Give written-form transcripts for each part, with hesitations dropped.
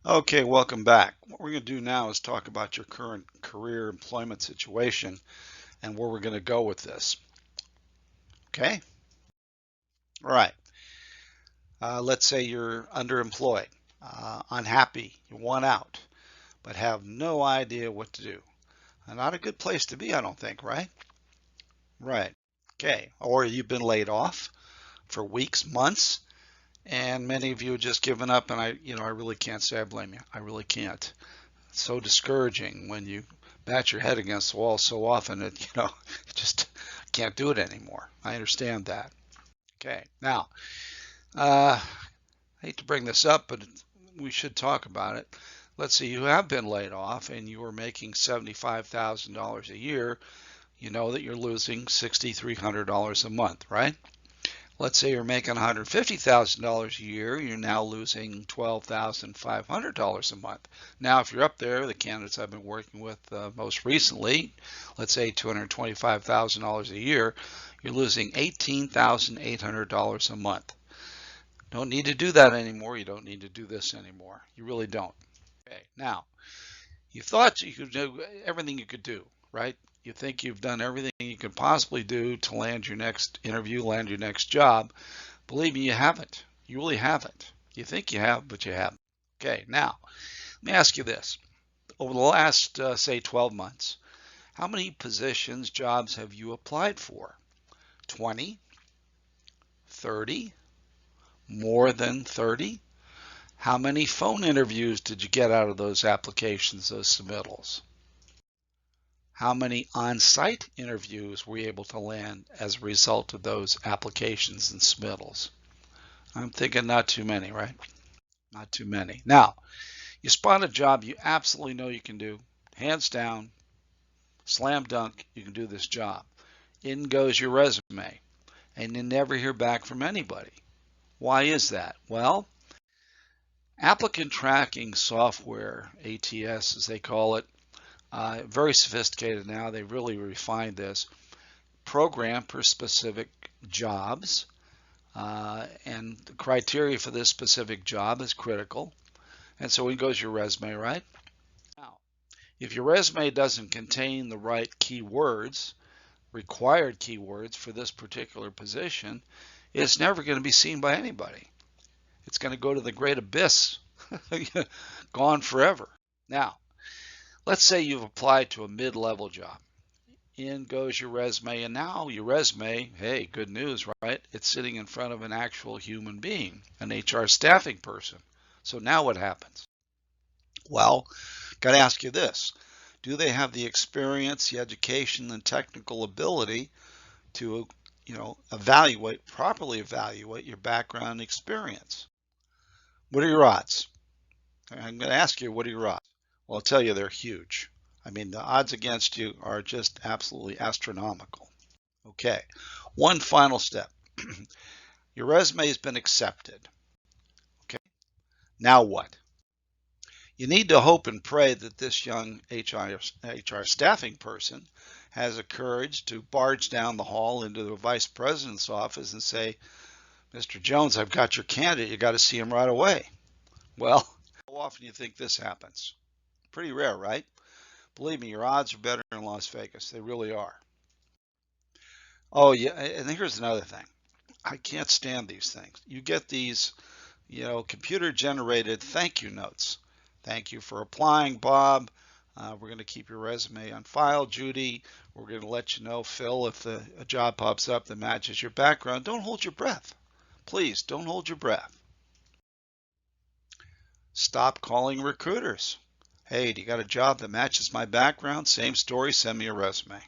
Okay, welcome back. What we're going to do now is talk about your current career employment situation and where we're going to go with this. Okay? All right. Let's say you're underemployed, unhappy, you want out, but have no idea what to do. Not a good place to be, I don't think, right? Right. Okay. Or you've been laid off for weeks, months, and many of you have just given up, and I really can't say I blame you. I really can't. It's so discouraging when you bat your head against the wall so often that you just can't do it anymore. I understand that. Okay, now I hate to bring this up, but we should talk about it. Let's say you have been laid off and you are making $75,000 a year. You know that you're losing $6,300 a month, right? Let's say you're making $150,000 a year, you're now losing $12,500 a month. Now, if you're up there, the candidates I've been working with most recently, let's say $225,000 a year, you're losing $18,800 a month. Don't need to do that anymore. You don't need to do this anymore. You really don't. Okay. Now, you thought you could do everything you could do, right? You think you've done everything you could possibly do to land your next interview, land your next job. Believe me, you haven't. You really haven't. You think you have, but you haven't. Okay, now, let me ask you this. Over the last, say, 12 months, how many positions, jobs have you applied for? 20? 30? More than 30? How many phone interviews did you get out of those applications, those submittals? How many on-site interviews were you able to land as a result of those applications and submittals? I'm thinking not too many, right? Not too many. Now, you spot a job you absolutely know you can do, hands down, slam dunk, you can do this job. In goes your resume, and you never hear back from anybody. Why is that? Well, applicant tracking software, ATS as they call it, very sophisticated now. They really refined this. Program for specific jobs, and the criteria for this specific job is critical. And so in goes your resume, right? Now, if your resume doesn't contain the right keywords, required keywords for this particular position, it's never going to be seen by anybody. It's going to go to the great abyss, gone forever. Now, let's say you've applied to a mid-level job. In goes your resume, and now your resume, hey, good news, right? It's sitting in front of an actual human being, an HR staffing person. So now what happens? Well, got to ask you this. Do they have the experience, the education, and technical ability to, properly evaluate your background and experience? What are your odds? I'm going to ask you, what are your odds? Well, I'll tell you, they're huge. I mean, the odds against you are just absolutely astronomical. Okay, one final step. Your resume has been accepted. Okay, now what? You need to hope and pray that this young HR staffing person has the courage to barge down the hall into the vice president's office and say, Mr. Jones, I've got your candidate. You got to see him right away. Well, how often do you think this happens? Pretty rare, right? Believe me, your odds are better in Las Vegas. They really are. Oh, yeah. And here's another thing. I can't stand these things. You get these, computer generated thank you notes. Thank you for applying, Bob. We're going to keep your resume on file, Judy. We're going to let you know, Phil, if a job pops up that matches your background. Don't hold your breath. Please don't hold your breath. Stop calling recruiters. Hey, do you got a job that matches my background? Same story, send me a resume.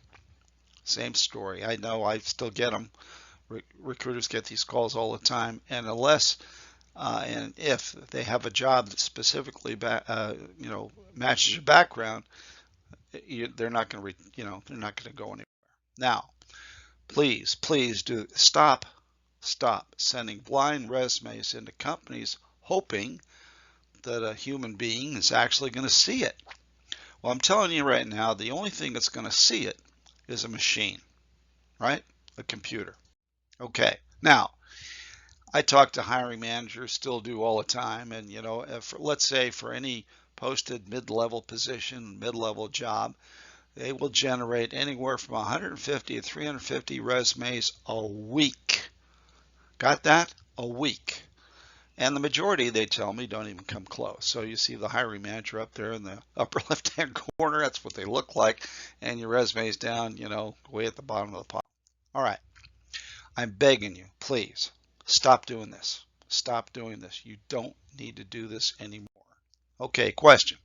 Same story. I know I still get them. Recruiters get these calls all the time. And unless and if they have a job that specifically matches your background, they're not going to they're not going to go anywhere. Now, please do stop sending blind resumes into companies hoping that a human being is actually going to see it. Well, I'm telling you right now, the only thing that's going to see it is a machine, right? A computer. Okay. Now, I talk to hiring managers, still do all the time, and if, let's say for any posted mid-level position, mid-level job, they will generate anywhere from 150 to 350 resumes a week. Got that? A week. And the majority, they tell me, don't even come close. So you see the hiring manager up there in the upper left-hand corner. That's what they look like. And your resume's down, way at the bottom of the pile. All right. I'm begging you, please, stop doing this. Stop doing this. You don't need to do this anymore. Okay, question.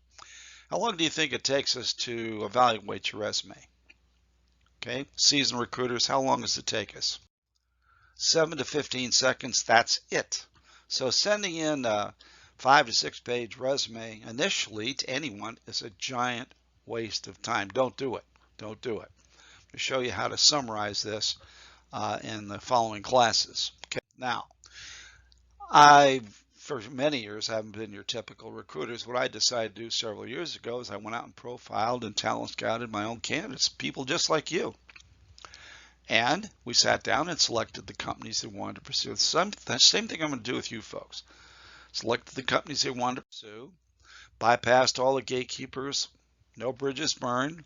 How long do you think it takes us to evaluate your resume? Okay, seasoned recruiters, how long does it take us? 7 to 15 seconds, that's it. So sending in a 5 to 6 page resume initially to anyone is a giant waste of time. Don't do it. Don't do it. I'll show you how to summarize this in the following classes. Okay, now, for many years, haven't been your typical recruiters. What I decided to do several years ago is I went out and profiled and talent scouted my own candidates, people just like you. And we sat down and selected the companies that wanted to pursue. The same thing I'm going to do with you folks. Selected the companies they wanted to pursue, bypassed all the gatekeepers, no bridges burned,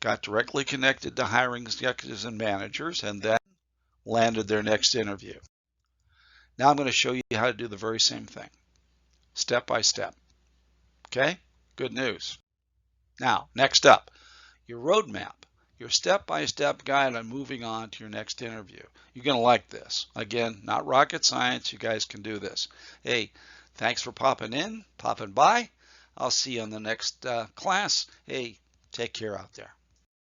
got directly connected to hiring executives and managers, and then landed their next interview. Now I'm going to show you how to do the very same thing, step by step. Okay? Good news. Now, next up, your roadmap, your step-by-step guide on moving on to your next interview. You're going to like this. Again, not rocket science. You guys can do this. Hey, thanks for popping by. I'll see you on the next class. Hey, take care out there.